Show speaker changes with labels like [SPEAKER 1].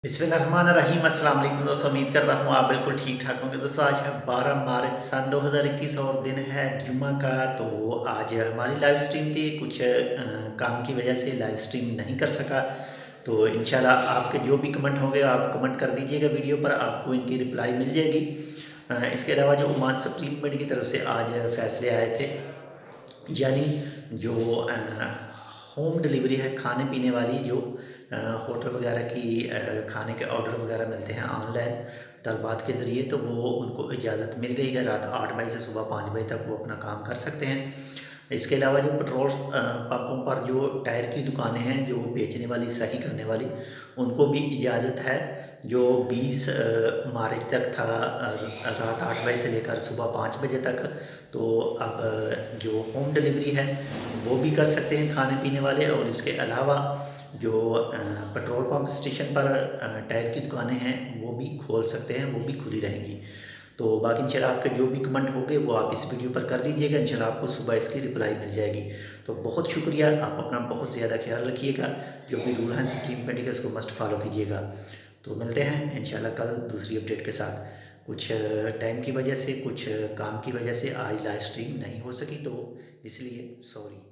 [SPEAKER 1] बिस्मिल्लाहिर्रहमानिर्रहीम। अस्सलाम वालेकुम दोस्तों, उम्मीद करता हूँ आप बिल्कुल ठीक ठाक होंगे। दोस्तों आज है 12 मार्च सन 2021 और दिन है जुम्मा का। तो आज हमारी लाइव स्ट्रीम थी, कुछ काम की वजह से लाइव स्ट्रीम नहीं कर सका। तो इंशाल्लाह आपके जो भी कमेंट होंगे आप कमेंट कर दीजिएगा वीडियो पर, आपको इनकी रिप्लाई मिल जाएगी। इसके अलावा जो ओमान सप्लीमेंट की तरफ से आज फैसले आए थे, यानी जो होम डिलीवरी है खाने पीने वाली, जो होटल वगैरह की खाने के ऑर्डर वगैरह मिलते हैं ऑनलाइन तलबात के ज़रिए, तो वो उनको इजाज़त मिल गई है। रात 8 बजे से सुबह 5 बजे तक वो अपना काम कर सकते हैं। इसके अलावा जो पेट्रोल पंपों पर जो टायर की दुकानें हैं, जो बेचने वाली सही करने वाली, उनको भी इजाज़त है। जो 20 मार्च तक था, रात 8 बजे से लेकर सुबह 5 बजे तक, तो अब जो होम डिलीवरी है वो भी कर सकते हैं खाने पीने वाले। और इसके अलावा जो पेट्रोल पंप स्टेशन पर टायर की दुकानें हैं वो भी खोल सकते हैं, वो भी खुली रहेंगी। तो बाकी इंशाल्लाह आपके जो भी कमेंट होंगे वो आप इस वीडियो पर कर दीजिएगा, इंशाल्लाह आपको सुबह इसकी रिप्लाई मिल जाएगी। तो बहुत शुक्रिया, आप अपना बहुत ज़्यादा ख्याल रखिएगा। जो भी रूल हैं सुप्रीम पेंट के, उसको मस्ट फॉलो कीजिएगा। तो मिलते हैं इंशाल्लाह कल दूसरी अपडेट के साथ। कुछ टाइम की वजह से, कुछ काम की वजह से आज लाइव स्ट्रीम नहीं हो सकी, तो इसलिए सॉरी।